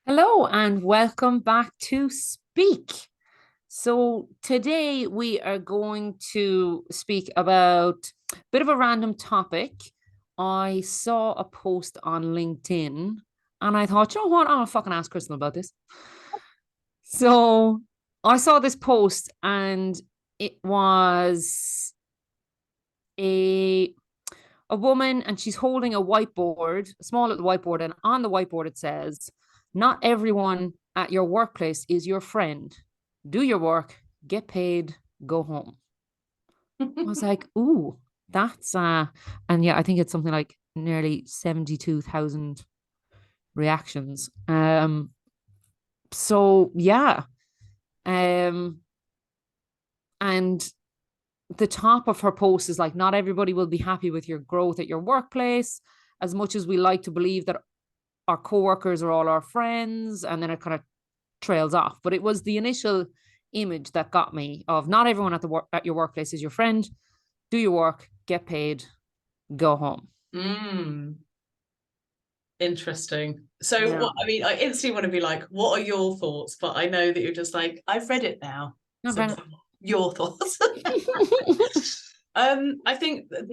Hello and welcome back to Speak. So today we are going to speak about a bit of a random topic. I saw a post on LinkedIn and I thought, you know what? I'm gonna fucking ask Crystal about this. So I saw this post and it was a a woman and she's holding a whiteboard, a small little whiteboard, and on the whiteboard it says, "Not everyone at your workplace is your friend. Do your work, get paid, go home." I was like, "Ooh, that's and yeah, I think it's something like nearly 72,000 reactions. So yeah. Um and the top of her post is like, not everybody will be happy with your growth at your workplace as much as we like to believe that our coworkers are all our friends, and then it kind of trails off. But it was the initial image that got me of not everyone at your workplace is your friend. Do your work, get paid, go home. Mm, interesting. So, Yeah. what I mean, I instantly want to be like, what are your thoughts? But I know that you're just like, I've read it now. Not So, bad. your thoughts? I think that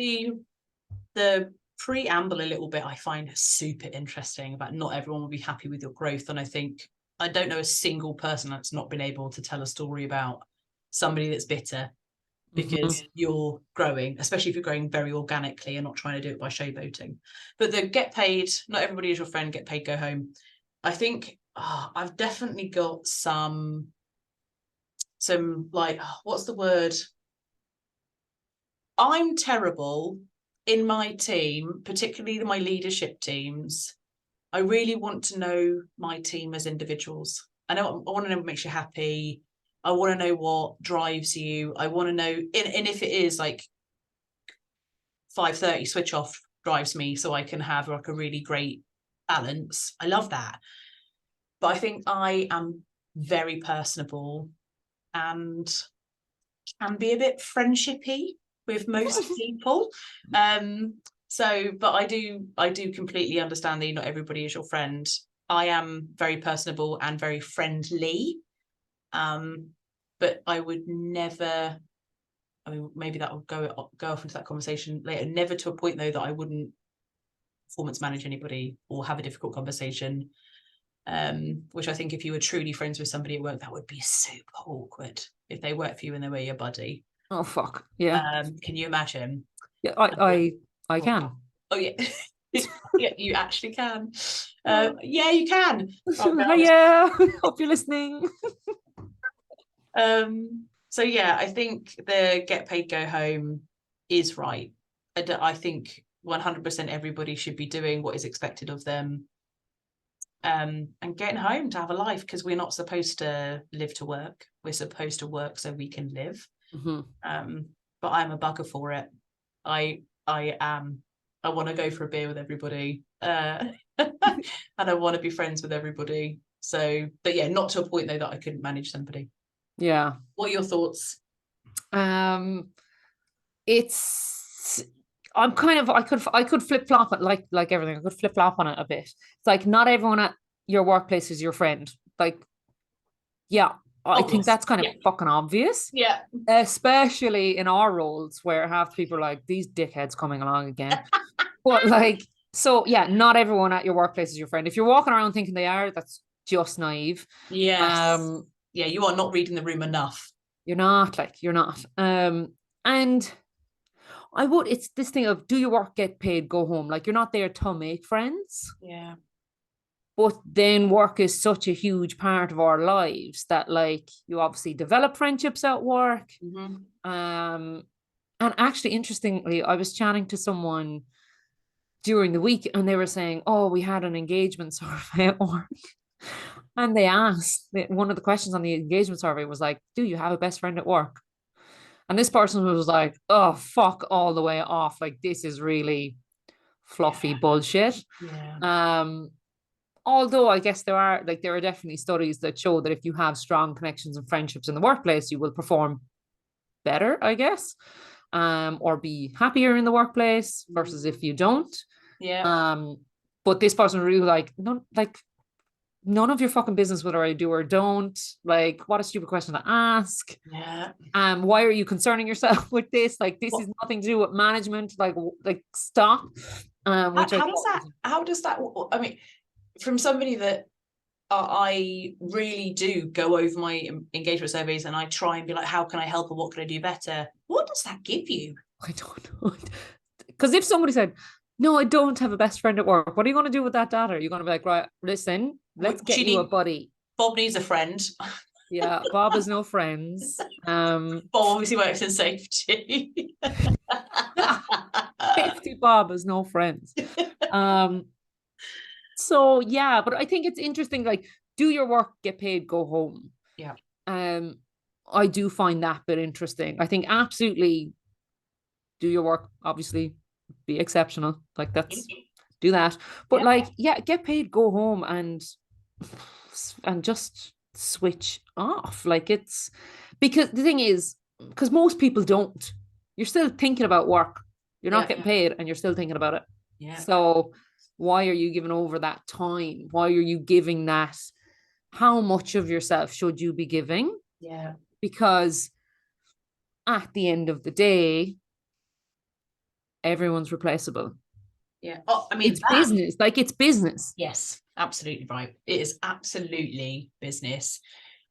the preamble a little bit I find super interesting about not everyone will be happy with your growth, and I don't know a single person that's not been able to tell a story about somebody that's bitter because you're growing, especially if you're growing very organically and not trying to do it by showboating. But the get paid, not everybody is your friend, get paid, go home. I think I've definitely got some like what's the word? I'm terrible in my team, particularly my leadership teams. I really want to know my team as individuals. I want to know what makes you happy. I want to know what drives you. I want to know, and if it is like 5:30 switch off drives me so I can have like a really great balance. I love that. But I think I am very personable and can be a bit friendshipy with most people. Um, but I do completely understand that not everybody is your friend. I am very personable and very friendly. Um, but I would never, I mean, maybe that will go off into that conversation later. Never to a point though that I wouldn't performance manage anybody or have a difficult conversation. Which I think if you were truly friends with somebody at work, that would be super awkward if they work for you and they were your buddy. Oh fuck. Yeah. Can you imagine? Yeah, I can. Oh yeah. Yeah, you actually can. Yeah, you can. Oh, Yeah. Hope you're listening. so yeah, I think the get paid go home is right. I think 100% everybody should be doing what is expected of them, and getting home to have a life, because we're not supposed to live to work. We're supposed to work so we can live. Mm-hmm. But I'm a bugger for it. I am. I want to go for a beer with everybody, and I want to be friends with everybody. So, but yeah, not to a point though that I couldn't manage somebody. Yeah. What are your thoughts? Um, it's I could flip flop it like everything. I could flip flop on it a bit. It's like not everyone at your workplace is your friend. Like, yeah, I think Obvious. that's kind of Yeah. fucking obvious, Yeah. especially in our roles where half the people are like, these dickheads coming along again. But like, so yeah, not everyone at your workplace is your friend. If you're walking around thinking they are, that's just naive. Yes. Um, Yeah, you are not reading the room enough. you're not. And it's this thing of do your work, get paid, go home. Like you're not there to make friends, Yeah. but then work is such a huge part of our lives that like you obviously develop friendships at work. Mm-hmm. Um, and actually, interestingly, I was chatting to someone during the week and they were saying, oh, we had an engagement survey at work. And they asked one of the questions on the engagement survey was like, do you have a best friend at work? And this person was like, oh, fuck all the way off. Like, this is really fluffy bullshit. Yeah. Um, Although I guess there are definitely studies that show that if you have strong connections and friendships in the workplace, you will perform better, I guess, or be happier in the workplace versus if you don't. Yeah. Um, but this person really like, no, like none of your fucking business whether I do or don't. Like, what a stupid question to ask. Yeah. Why are you concerning yourself with this? Like, this What, is nothing to do with management. Like stop. Which I thought was, how does that, I mean, from somebody that I really do go over my engagement surveys and I try and be like, how can I help or what can I do better? What does that give you? I don't know. Because if somebody said, no, I don't have a best friend at work, what are you going to do with that data? You're going to be like, right, listen, let's get She you a need, buddy. Bob needs a friend. Yeah, Bob has no friends. Bob obviously works in safety. 50 Bob has no friends. Um, so yeah, but I think it's interesting, like, do your work, get paid, go home. Yeah. Um, I do find that bit interesting. I think absolutely do your work, obviously, be exceptional. Like that's do that. But Yeah. like, yeah, get paid, go home and just switch off. Like it's because the thing is, because most people don't. You're still thinking about work. You're not Yeah. getting paid and you're still thinking about it. Yeah. So why are you giving over that time? Why are you giving that? How much of yourself should you be giving? Yeah. Because at the end of the day, everyone's replaceable. Yeah. Oh, I mean It's that. business. Like it's business. Yes, absolutely right. It is absolutely business.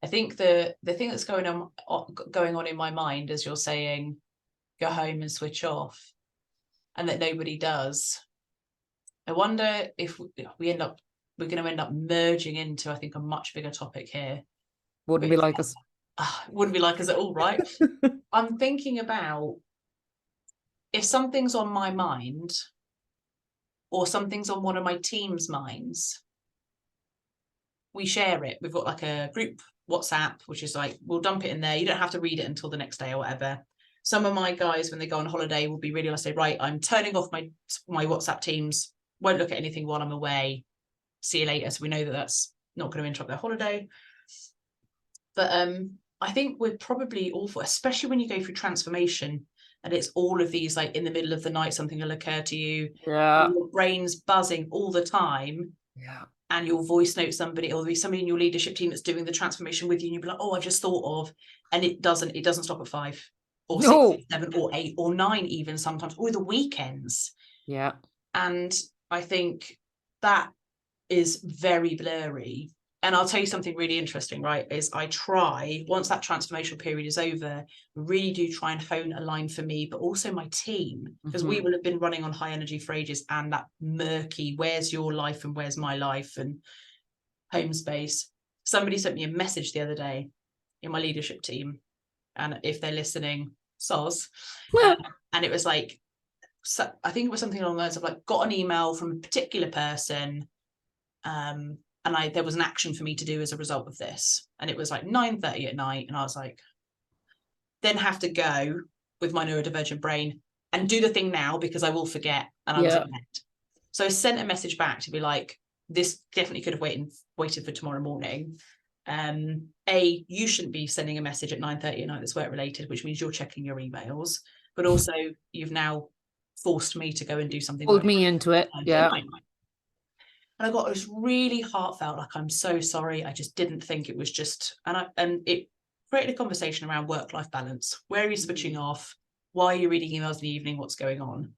I think the thing that's going on in my mind as you're saying, go home and switch off, and that nobody does. I wonder if we're going to end up merging into, I think, a much bigger topic here. Wouldn't be Which like us. wouldn't be like us at all, right? I'm thinking about if something's on my mind or something's on one of my team's minds, we share it. We've got like a group WhatsApp, which is like, we'll dump it in there. You don't have to read it until the next day or whatever. Some of my guys, when they go on holiday, will be really, I'll say, right, I'm turning off my WhatsApp teams, won't look at anything while I'm away. See you later. So we know that that's not going to interrupt their holiday. But I think we're probably awful, especially when you go through transformation and it's all of these, like in the middle of the night, something will occur to you. Yeah. Your brain's buzzing all the time. Yeah. And you'll voice note somebody, or there'll be somebody in your leadership team that's doing the transformation with you, and you'll be like, oh, I've just thought of, and it doesn't stop at 5 or 6 or No. 7 or 8 or 9 even sometimes, or the weekends. Yeah. And I think that is very blurry. And I'll tell you something really interesting, right? Is I try, once that transformational period is over, really do try and hone a line for me, but also my team, because we will have been running on high energy for ages, and that murky, where's your life and where's my life and home space. Somebody sent me a message the other day in my leadership team, and if they're listening, soz. And it was like, so I think it was something along the lines of like, got an email from a particular person, and there was an action for me to do as a result of this, and it was like 9:30 at night, and I was like, then have to go with my neurodivergent brain and do the thing now because I will forget, and I was in bed. So I sent a message back to be like, this definitely could have waited for tomorrow morning. You shouldn't be sending a message at 9:30 at night that's work related, which means you're checking your emails, but also you've now forced me to go and do something. Pulled me into it. Yeah. And I got this really heartfelt, like, I'm so sorry. I just didn't think it was just, and it created a conversation around work-life balance. Where are you switching off? Why are you reading emails in the evening? What's going on?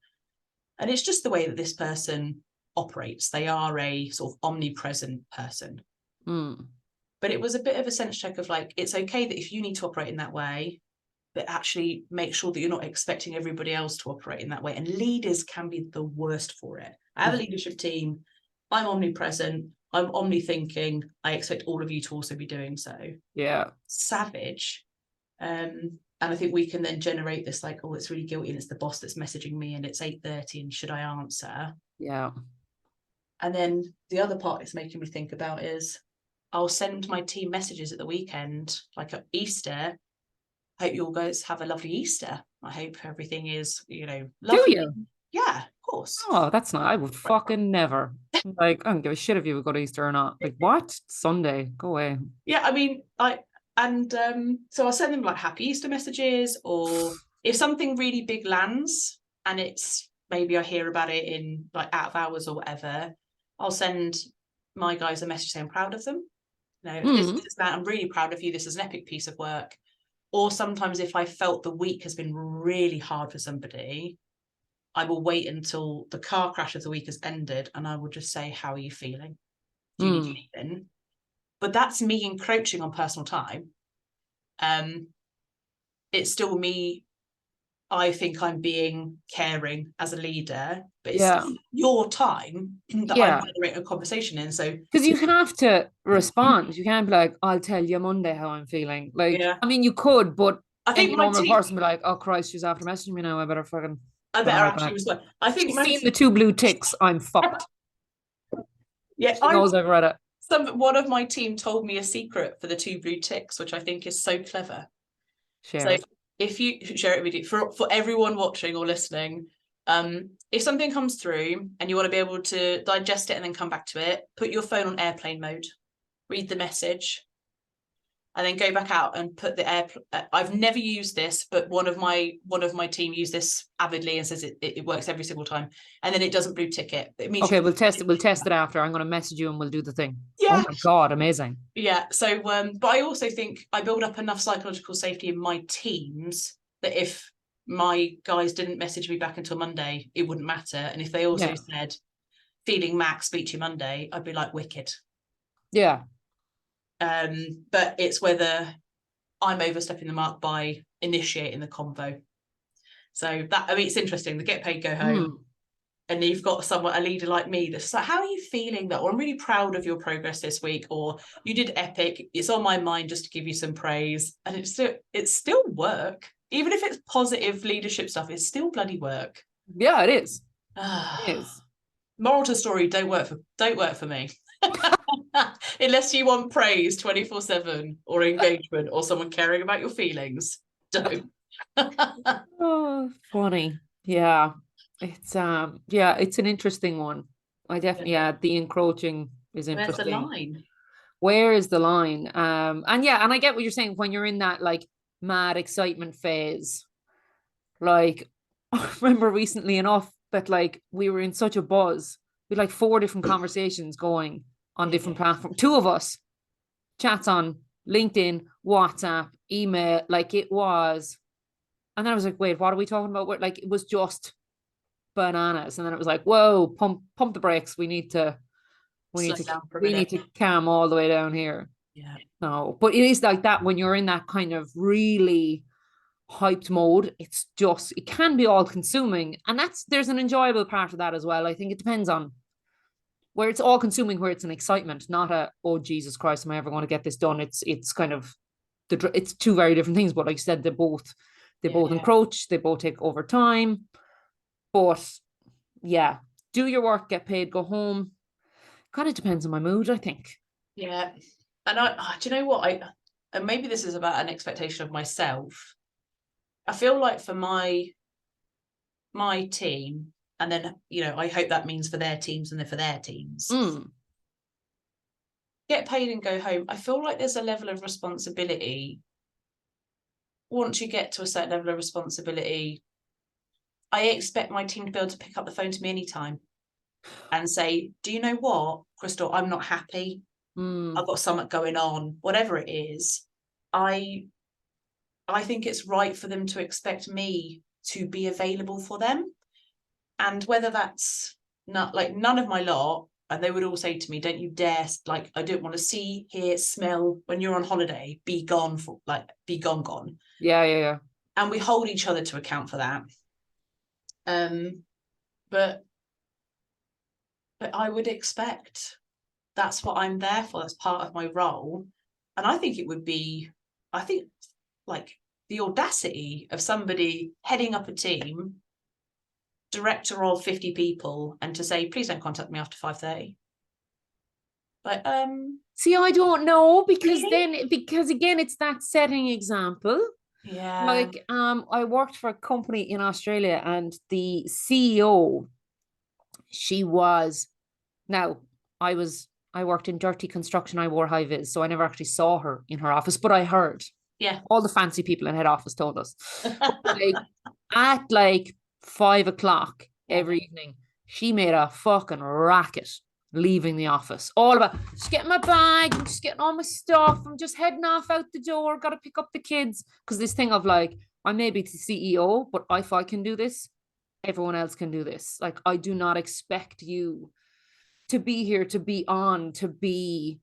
And it's just the way that this person operates. They are a sort of omnipresent person. But it was a bit of a sense check of like, it's okay that if you need to operate in that way, but actually make sure that you're not expecting everybody else to operate in that way. And leaders can be the worst for it. I have a leadership team. I'm omnipresent. I'm omni-thinking. I expect all of you to also be doing so. Yeah. Savage. And I think we can then generate this like, oh, it's really guilty and it's the boss that's messaging me and it's 8:30 and should I answer? Yeah. And then the other part it's making me think about is I'll send my team messages at the weekend, like at Easter. I hope you all guys have a lovely Easter. I hope everything is, lovely. Do you? Yeah, of course. Oh, that's not. I would fucking never. Like, I don't give a shit if you would go to Easter or not. Like, what? Sunday? Go away. Yeah, I mean, so I'll send them like happy Easter messages, or if something really big lands and it's maybe I hear about it in like out of hours or whatever, I'll send my guys a message saying I'm proud of them. If this is that, I'm really proud of you. This is an epic piece of work. Or sometimes if I felt the week has been really hard for somebody, I will wait until the car crash of the week has ended and I will just say, how are you feeling? Do you need anything? But that's me encroaching on personal time. It's still me. I think I'm being caring as a leader, but it's your time that I'm moderating a conversation in. So because you have to respond. You can't be like, I'll tell you Monday how I'm feeling. Like, I mean, you could, but I think any normal person would be like, oh Christ, she's after messaging me now. I better actually respond. I think she's seen the 2 blue ticks. I'm fucked. Yeah, she knows I've read it. One of my team told me a secret for the 2 blue ticks, which I think is so clever. Share it. If you share it with you, for everyone watching or listening, if something comes through and you want to be able to digest it and then come back to it, put your phone on airplane mode, read the message, and then go back out and put the I've never used this, but one of my team used this avidly and says it works every single time, and then it doesn't blue tick it. It means okay, we'll test it after. I'm going to message you and we'll do the thing. Yeah. Oh my God, amazing. Yeah. So but I also think I build up enough psychological safety in my teams that if my guys didn't message me back until Monday, it wouldn't matter. And if they also said feeling max, speak to you Monday, I'd be like, wicked. Yeah. But it's whether I'm overstepping the mark by initiating the convo. So that, I mean, it's interesting. The get paid, go home. And you've got a leader like me that's like, how are you feeling that? Or I'm really proud of your progress this week. Or you did epic. It's on my mind just to give you some praise. And it's still work. Even if it's positive leadership stuff, it's still bloody work. Yeah, it is. It is. Moral to the story, don't work for me. Unless you want praise 24/7 or engagement or someone caring about your feelings, don't. Oh, funny. Yeah. It's it's an interesting one. I definitely the encroaching is interesting. Where's the line? Where is the line? And I get what you're saying when you're in that like mad excitement phase. Like I remember recently enough that like we were in such a buzz with like 4 different conversations going on different platforms. 2 of us chats on LinkedIn, WhatsApp, email, like it was. And then I was like, wait, what are we talking about? Like it was just bananas. And then it was like, whoa, pump the brakes. We need to calm all the way down here. Yeah. No, but it is like that when you're in that kind of really hyped mode. It's just, it can be all consuming. And there's an enjoyable part of that as well. I think it depends on where it's all consuming, where it's an excitement, not oh Jesus Christ, am I ever going to get this done? It's kind of it's 2 very different things. But like you said, they both encroach, they both take over time. But yeah, do your work, get paid, go home. Kind of depends on my mood, I think. Yeah. And do you know what? And maybe this is about an expectation of myself. I feel like for my team, and then, I hope that means for their teams and then for their teams. Get paid and go home. I feel like there's a level of responsibility. Once you get to a certain level of responsibility, I expect my team to be able to pick up the phone to me anytime and say, do you know what, Crystal, I'm not happy. I've got something going on, whatever it is. I think it's right for them to expect me to be available for them. And whether that's not like none of my lot, and they would all say to me, don't you dare, like, I don't want to see, hear, smell when you're on holiday, be gone. Yeah. And we hold each other to account for that. But I would expect that's what I'm there for. That's part of my role. And I think like the audacity of somebody heading up a team, director of 50 people, and to say, please don't contact me after 5:30. But see, I don't know, because again, it's that setting example. Yeah. Like I worked for a company in Australia, and the CEO, I worked in dirty construction. I wore high vis, so I never actually saw her in her office, but I heard all the fancy people in head office told us. Like at like 5 o'clock every evening, she made a fucking racket. leaving the office. All about just getting my bag, I'm just getting all my stuff. I'm just heading off out the door. Got to pick up the kids. Because this thing of like, I may be the CEO, but if I can do this, everyone else can do this. Like, I do not expect you to be here, to be on, to be.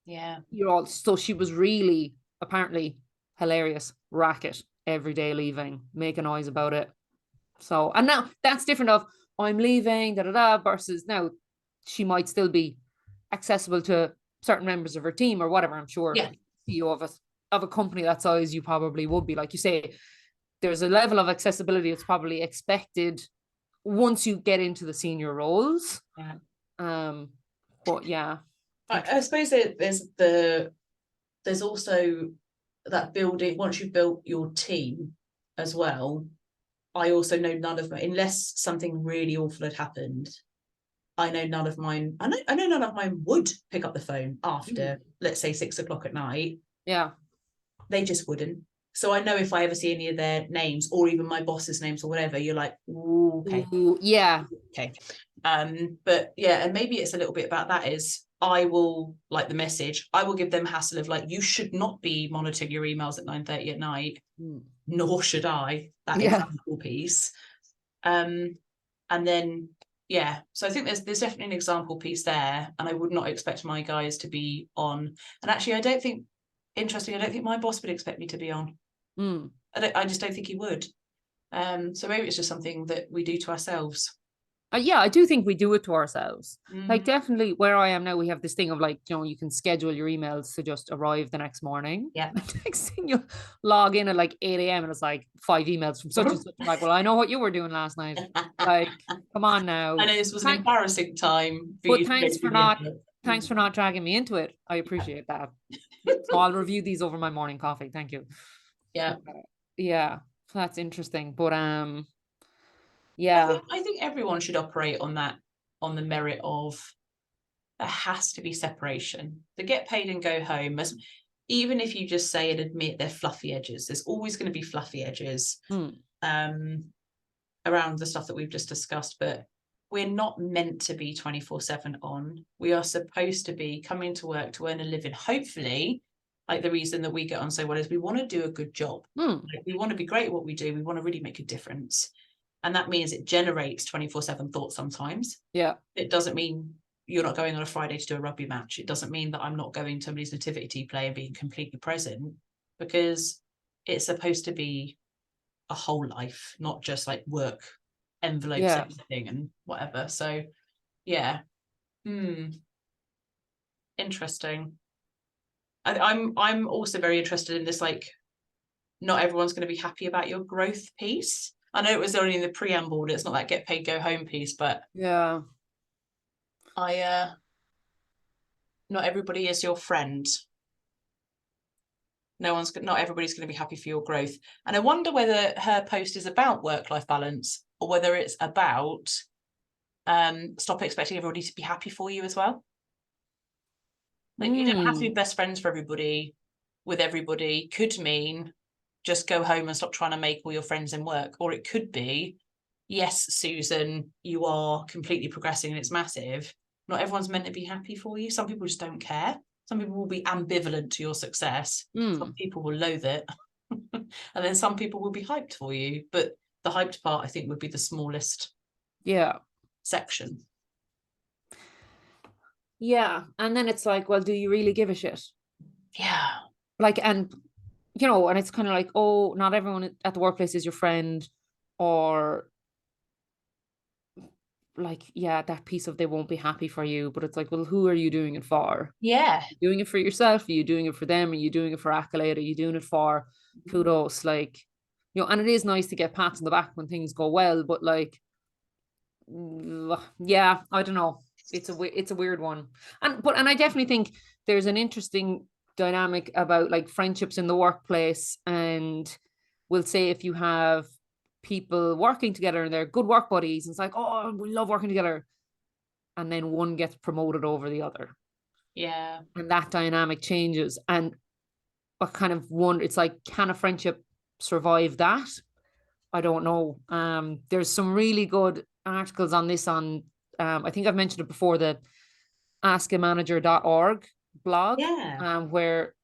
Yeah. You're all. So she was really apparently hilarious, racket every day leaving, make a noise about it. So, and now that's different of I'm leaving, da da da, versus now she might still be accessible to certain members of her team or whatever. I'm sure Yeah. CEO of a company that size, you probably would be. Like you say, there's a level of accessibility that's probably expected once you get into the senior roles. Yeah. But yeah. I suppose there's also that building, once you've built your team as well. I also know none of my, unless something really awful had happened, I know none of mine, I know none of mine would pick up the phone after, let's say, 6 o'clock at night. Yeah. They just wouldn't. So I know if I ever see any of their names or even my boss's names or whatever, you're like, ooh, okay. Ooh, yeah. Okay. But yeah, and maybe it's a little bit about that is I will, like the message, I will give them hassle of like, you should not be monitoring your emails at 9:30 at night, nor should I. That example piece. And then yeah, so I think there's definitely an example piece there, and I would not expect my guys to be on. And actually, I don't think my boss would expect me to be on. I just don't think he would. So maybe it's just something that we do to ourselves. Yeah, I do think we do it to ourselves. Like, definitely where I am now, we have this thing of like, you can schedule your emails to just arrive the next morning. Yeah. Next thing you log in at like 8 a.m. and it's like 5 emails from such and such. Like, well, I know what you were doing last night. Like, come on now. I know this was an embarrassing time. But thanks for not dragging me into it. I appreciate that. So I'll review these over my morning coffee. Thank you. Yeah. Yeah. That's interesting. But yeah. I think everyone should operate on the merit of there has to be separation. The get paid and go home, even if you just say and admit they're fluffy edges, there's always going to be fluffy edges around the stuff that we've just discussed, but we're not meant to be 24/7 on. We are supposed to be coming to work to earn a living. Hopefully, like the reason that we get on so well is we want to do a good job. Like, we want to be great at what we do. We want to really make a difference. And that means it generates 24/7 thoughts sometimes. Yeah. It doesn't mean you're not going on a Friday to do a rugby match. It doesn't mean that I'm not going to somebody's nativity play and being completely present, because it's supposed to be a whole life, not just like work envelopes, everything and whatever. So yeah. Interesting. I'm also very interested in this, like, not everyone's going to be happy about your growth piece. I know it was only in the preamble, it's not that get paid, go home piece, but yeah, not everybody is your friend. Not everybody's going to be happy for your growth. And I wonder whether her post is about work-life balance or whether it's about stop expecting everybody to be happy for you as well. Like, you don't have to be best friends for everybody with everybody. Could mean just go home and stop trying to make all your friends in work. Or it could be, yes, Susan, you are completely progressing and it's massive. Not everyone's meant to be happy for you. Some people just don't care. Some people will be ambivalent to your success. Some people will loathe it. And then some people will be hyped for you. But the hyped part, I think, would be the smallest section. Yeah. And then it's like, well, do you really give a shit? Yeah. Like, and and it's kind of like, oh, not everyone at the workplace is your friend, or like, yeah, that piece of they won't be happy for you, but it's like, well, who are you doing it for? Yeah. Are you doing it for yourself? Are you doing it for them? Are you doing it for accolade? Are you doing it for kudos? Like, and it is nice to get pats on the back when things go well, but like, yeah, I don't know. It's a weird one. And I definitely think there's an interesting dynamic about like friendships in the workplace, and we'll say if you have people working together and they're good work buddies, and it's like, oh, we love working together, and then one gets promoted over the other, and that dynamic changes, and what kind of wonder, it's like, can a friendship survive that? I don't know. There's some really good articles on this on I think I've mentioned it before, that askamanager.org blog, Yeah. where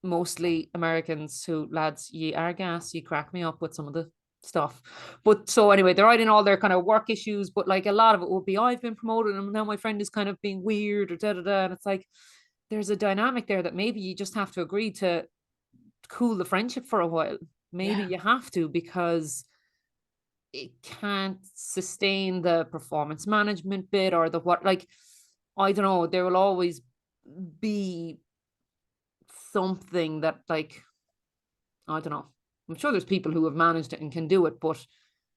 mostly Americans who, lads, ye are gas, you crack me up with some of the stuff. But so anyway, they're writing all their kind of work issues, but like a lot of it will be, I've been promoted and now my friend is kind of being weird or da da da. And it's like there's a dynamic there that maybe you just have to agree to cool the friendship for a while. Maybe Yeah. you have to, because it can't sustain the performance management bit or the what, like, I don't know, there will always be something that, like, I don't know. I'm sure there's people who have managed it and can do it, but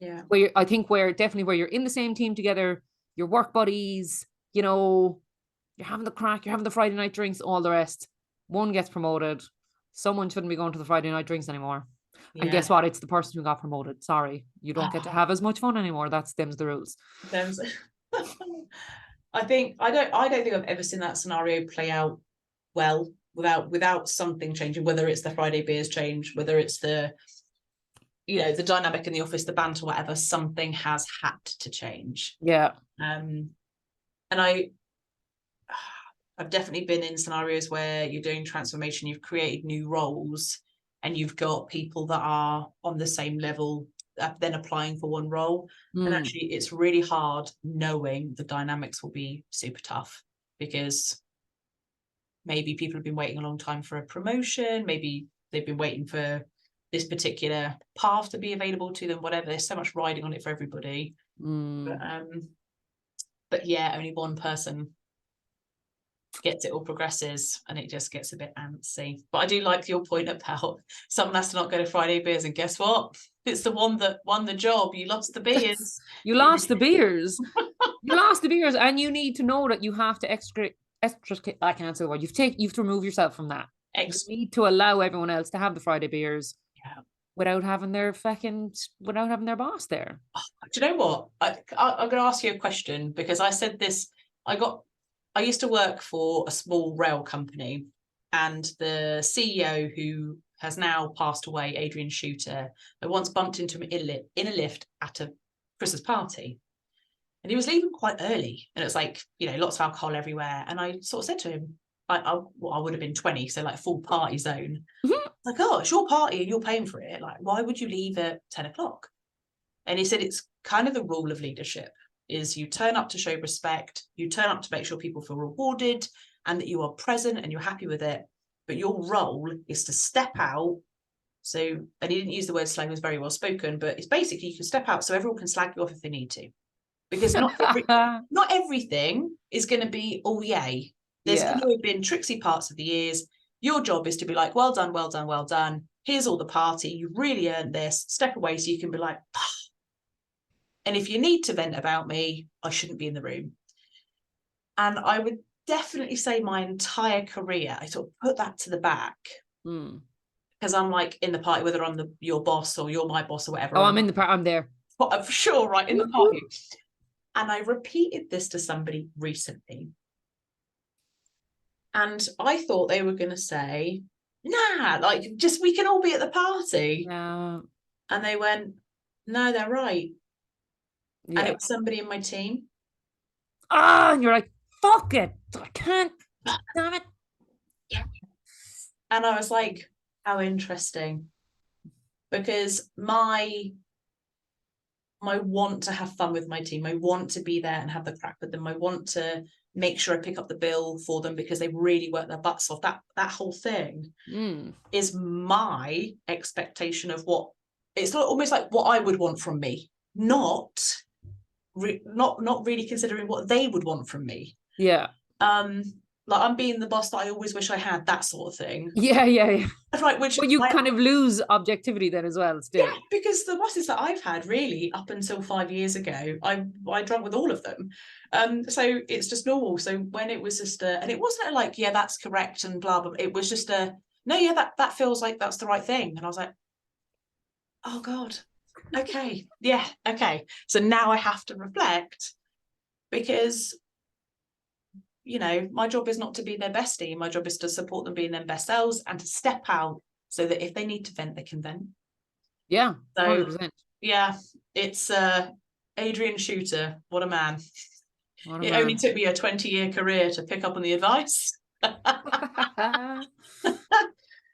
Yeah. I think where definitely where you're in the same team together, your work buddies, you know, you're having the crack, you're having the Friday night drinks, all the rest. One gets promoted, someone shouldn't be going to the Friday night drinks anymore. And guess Yeah. what? It's the person who got promoted. Sorry, you don't get to Oh, have as much fun anymore. That's them's the rules. them's I don't think I've ever seen that scenario play out well without something changing, whether it's the Friday beers change, whether it's the the dynamic in the office, the banter, whatever, something has had to change. Yeah. And I've definitely been in scenarios where you're doing transformation, you've created new roles, and you've got people that are on the same level then applying for one role. And Mm. actually, it's really hard knowing the dynamics will be super tough, because maybe people have been waiting a long time for a promotion, maybe they've been waiting for this particular path to be available to them, whatever. There's so much riding on it for everybody. Mm. But yeah, only one person gets it or progresses, and it just gets a bit antsy. But I do like your point about someone has to not go to Friday beers, and guess what? It's the one that won the job. You lost the beers. You lost the beers. You lost the beers, and you need to know that you have to extra. I can't say the word. You have to remove yourself from that. You need to allow everyone else to have the Friday beers Yeah. without having their boss there. Do you know what? I'm going to ask you a question, because I said this. I used to work for a small rail company, and the CEO, who has now passed away, Adrian Shooter, I once bumped into him in a lift at a Christmas party, and he was leaving quite early, and it was like, lots of alcohol everywhere. And I sort of said to him, I would have been 20, so like full party zone. Mhm. Like, oh, it's your party and you're paying for it. Like, why would you leave at 10 o'clock? And he said it's kind of the rule of leadership, is you turn up to show respect, you turn up to make sure people feel rewarded and that you are present and you're happy with it. But your role is to step out. So, and he didn't use the word slang, was very well spoken, but it's basically you can step out so everyone can slag you off if they need to. Because not everything is going to be, oh, yay. There's Yeah. going to have been tricksy parts of the years. Your job is to be like, well done, well done, well done. Here's all the party. You really earned this. Step away so you can be like, ah. And if you need to vent about me, I shouldn't be in the room. And I would definitely say my entire career, I sort of put that to the back, because I'm like in the party, whether I'm your boss or you're my boss or whatever. Oh, I'm in the part. I'm there. I'm for sure, right, in the party. And I repeated this to somebody recently. And I thought they were going to say, nah, like, just we can all be at the party. Yeah. And they went, no, they're right. Yeah. And it was somebody in my team. Ah, and you're like, fuck it. I can't. Damn it. Yeah. And I was like, how interesting. Because my want to have fun with my team, I want to be there and have the crack with them, I want to make sure I pick up the bill for them because they really work their butts off, that whole thing is my expectation of what it's almost like what I would want from me, not really considering what they would want from me. Yeah. Like I'm being the boss that I always wish I had, that sort of thing. Yeah. Right, which but you kind of lose objectivity then as well, still. Yeah, because the bosses that I've had, really, up until 5 years ago, I drank with all of them. So it's just normal. So when it was just and it wasn't like, yeah, that's correct and blah blah. It was just no, yeah, that feels like that's the right thing. And I was like, oh God, okay, yeah, okay. So now I have to reflect, because my job is not to be their bestie. My job is to support them being their best selves and to step out so that if they need to vent, they can vent. Yeah, so 100%. Yeah, it's Adrian Shooter. What a man. What a It only man. took me a 20-year career to pick up on the advice.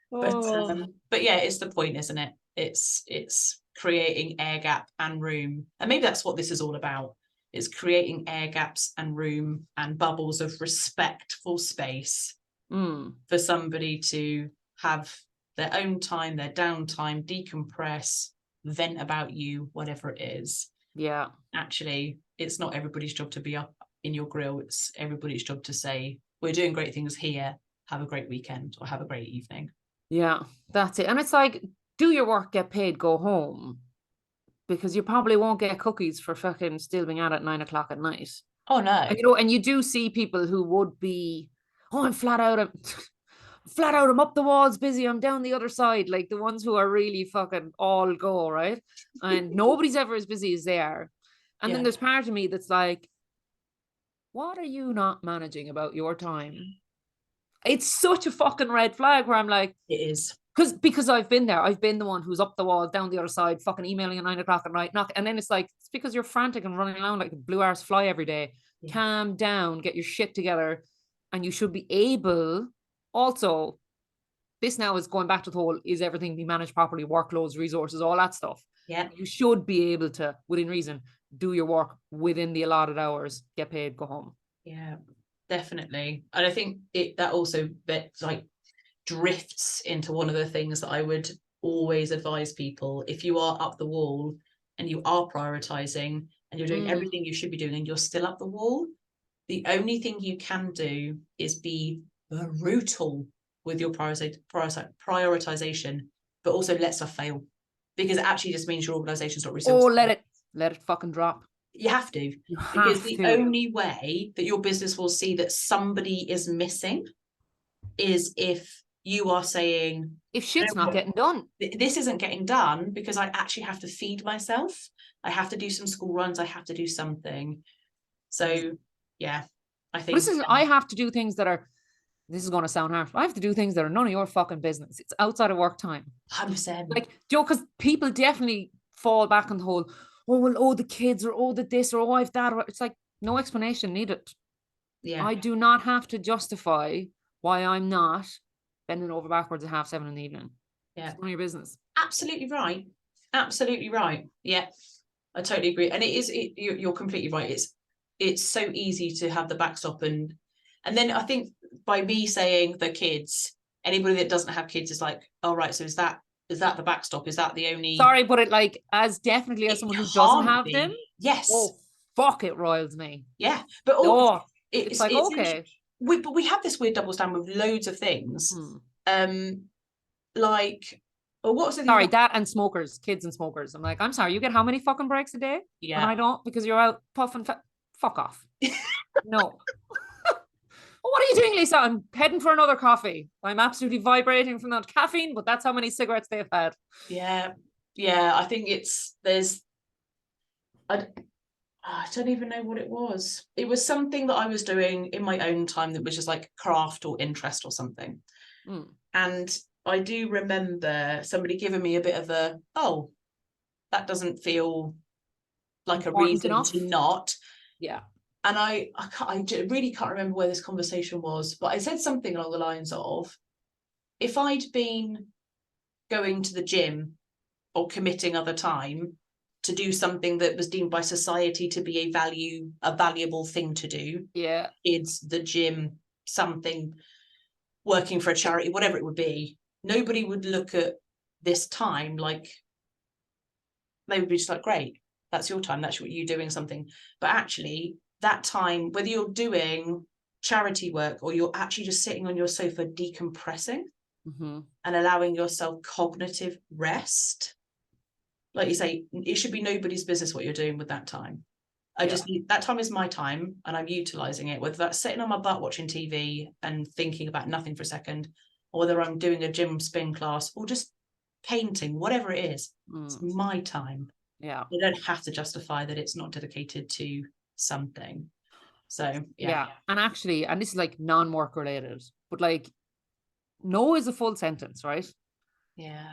Oh, But yeah, it's the point, isn't it? It's creating air gap and room. And maybe that's what this is all about. Is creating air gaps and room and bubbles of respectful space for somebody to have their own time, their downtime, decompress, vent about you, whatever it is. yeah. Actually, it's not everybody's job to be up in your grill. It's everybody's job to say, we're doing great things here. Have a great weekend or have a great evening. Yeah, that's it. And it's like, do your work, get paid, go home. Because you probably won't get cookies for fucking still being out at 9 o'clock at night. Oh no. And and you do see people who would be, oh, I'm flat out, flat out, I'm up the walls busy, I'm down the other side, like the ones who are really fucking all go, right? And nobody's ever as busy as they are. And then Yeah, there's part of me that's like, what are you not managing about your time? It's such a fucking red flag where I'm like, it is. because I've been there. I've been the one who's up the wall, down the other side, fucking emailing at 9 o'clock at night. Knock, and then it's like, it's because you're frantic and running around like a blue arse fly every day. Yeah. Calm down, get your shit together. And you should be able also, this now is going back to the whole, is everything being managed properly, workloads, resources, all that stuff. Yeah. You should be able to, within reason, do your work within the allotted hours, get paid, go home. Yeah, definitely. And I think that also like drifts into one of the things that I would always advise people. If you are up the wall and you are prioritizing and you're doing everything you should be doing and you're still up the wall, the only thing you can do is be brutal with your prioritization, but also let stuff fail, because it actually just means your organization's not resourced. Oh, let it fucking drop. You have to. You Because have the to. only way that your business will see that somebody is missing is if you are saying, if shit's not getting done, this isn't getting done because I actually have to feed myself. I have to do some school runs. I have to do something. So yeah, I think this is, I have to do things that are, this is going to sound harsh, I have to do things that are none of your fucking business. It's outside of work time. 100%. Like, Joe, because people definitely fall back on the whole, oh, well, oh, the kids, or oh, the this, or oh, I've that. Or, it's like, no explanation needed. Yeah. I do not have to justify why I'm not bending over backwards at 7:30 in the evening. Yeah. It's none of your business. Absolutely right. Absolutely right. Yeah, I totally agree. And you're completely right. It's so easy to have the backstop and then I think by me saying the kids, anybody that doesn't have kids is like, oh right, so is that the backstop? Is that the only? Sorry, but it like, as definitely as someone who doesn't have them, yes, oh fuck, it roils me. Yeah, but it's like, okay, but we have this weird double standard with loads of things. Like, what was the sorry, that and smokers, kids and smokers. I'm like, I'm sorry, you get how many fucking breaks a day? Yeah. And I don't, because you're out puffing. Fuck off. No. What are you doing, Lisa? I'm heading for another coffee. I'm absolutely vibrating from that caffeine, but that's how many cigarettes they've had. Yeah. I think I don't even know what it was. It was something that I was doing in my own time that was just like craft or interest or something. And I do remember somebody giving me a bit of a, oh, that doesn't feel like important a reason enough to not. Yeah. And I really can't remember where this conversation was, but I said something along the lines of, if I'd been going to the gym or committing other time to do something that was deemed by society to be a valuable thing to do. Yeah. It's the gym, something, working for a charity, whatever it would be. Nobody would look at this time like, they would be just like, great, that's your time. That's what you're doing something. But actually that time, whether you're doing charity work or you're actually just sitting on your sofa decompressing and allowing yourself cognitive rest, like you say, it should be nobody's business what you're doing with that time. That time is my time and I'm utilizing it, whether that's sitting on my butt watching TV and thinking about nothing for a second, or whether I'm doing a gym spin class or just painting, whatever it is. It's my time. Yeah. You don't have to justify that it's not dedicated to something. So yeah. And actually, and this is like non-work related, but like, no is a full sentence, right? Yeah.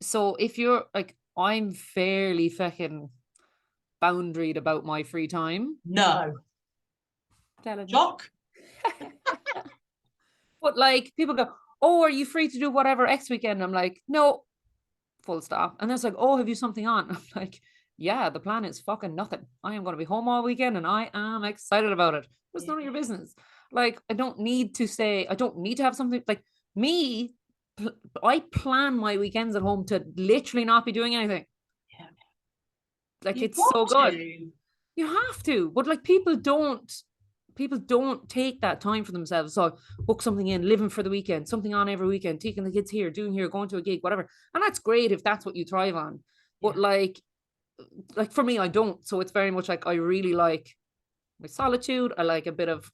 So if you're like, I'm fairly fucking boundaried about my free time. No. Telling you. Shock. But like people go, oh, are you free to do whatever X weekend? I'm like, no, full stop. And it's like, oh, have you something on? I'm like, yeah, the plan is fucking nothing. I am going to be home all weekend and I am excited about it. It's none of your business. Like, I don't need to say, I don't need to have something like me. I plan my weekends at home to literally not be doing anything. Yeah. Like, You've it's so got good. to. You have to, but like people don't take that time for themselves. So book something in, living for the weekend, something on every weekend, taking the kids here, doing here, going to a gig, whatever. And that's great if that's what you thrive on. But Yeah. like for me, I don't. So it's very much like I really like my solitude. I like a bit of,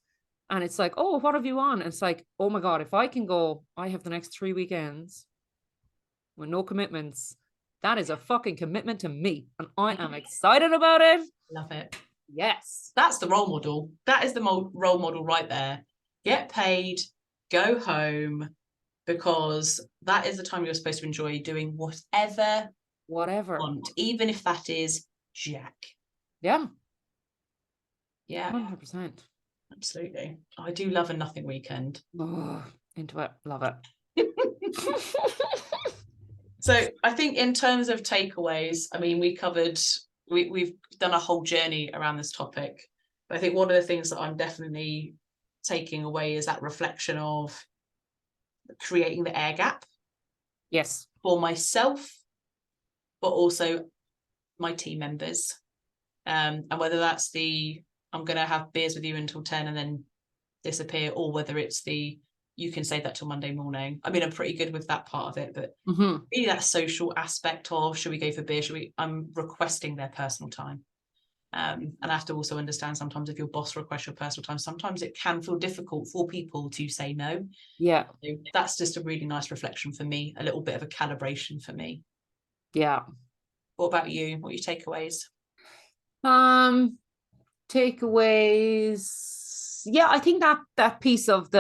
and it's like, oh, what have you on? And it's like, oh my God, if I can go, I have the next 3 weekends with no commitments. That is a fucking commitment to me. And I am excited about it. Love it. Yes. That's the role model. That is the role model right there. Get paid, go home, because that is the time you're supposed to enjoy doing whatever you want, even if that is Jack. Yeah. Yeah. 100%. Absolutely. I do love a nothing weekend. Oh, into it. Love it. So I think in terms of takeaways, I mean, we've done a whole journey around this topic. But I think one of the things that I'm definitely taking away is that reflection of creating the air gap. Yes. For myself, but also my team members. And whether that's I'm going to have beers with you until 10 and then disappear, or whether it's you can say that till Monday morning. I mean, I'm pretty good with that part of it, but really that social aspect of, should we go for beer? I'm requesting their personal time. And I have to also understand sometimes if your boss requests your personal time, sometimes it can feel difficult for people to say no. Yeah. So that's just a really nice reflection for me, a little bit of a calibration for me. Yeah. What about you? What are your takeaways? Takeaways. Yeah, I think that piece of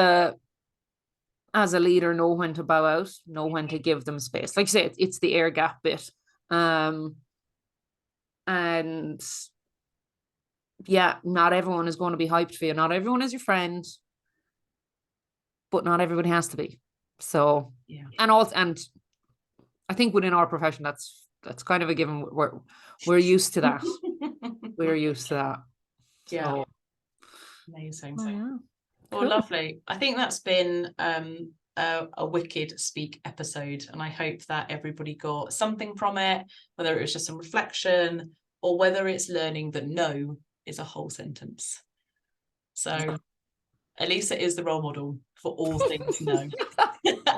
as a leader, know when to bow out, know when to give them space. Like you say, it's the air gap bit. And yeah, not everyone is going to be hyped for you. Not everyone is your friend, but not everybody has to be. So yeah, and I think within our profession, that's kind of a given. We're used to that. We're used to that. So. Yeah. Amazing. Oh, yeah. Well, Cool. lovely. I think that's been a wicked speak episode, and I hope that everybody got something from it, whether it was just some reflection or whether it's learning that no is a whole sentence. So Elisa is the role model for all things no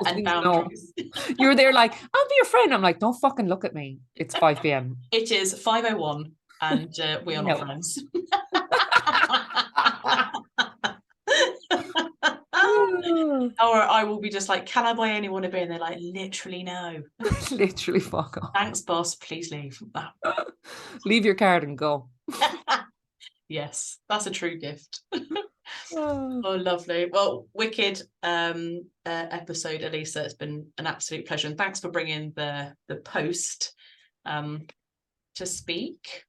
and boundaries. No. You're there like, I'll be your friend. I'm like, don't fucking look at me. It's 5 p.m. It is 5:01 and we are not friends. Or I will be just like, can I buy anyone a beer? And they're like, literally no. Literally fuck off. Thanks, boss. Please leave. Leave your card and go. Yes, that's a true gift. Oh, lovely. Well, wicked episode, Elisa. It's been an absolute pleasure. And thanks for bringing the post to speak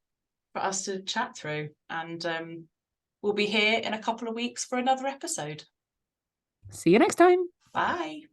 for us to chat through. And we'll be here in a couple of weeks for another episode. See you next time. Bye.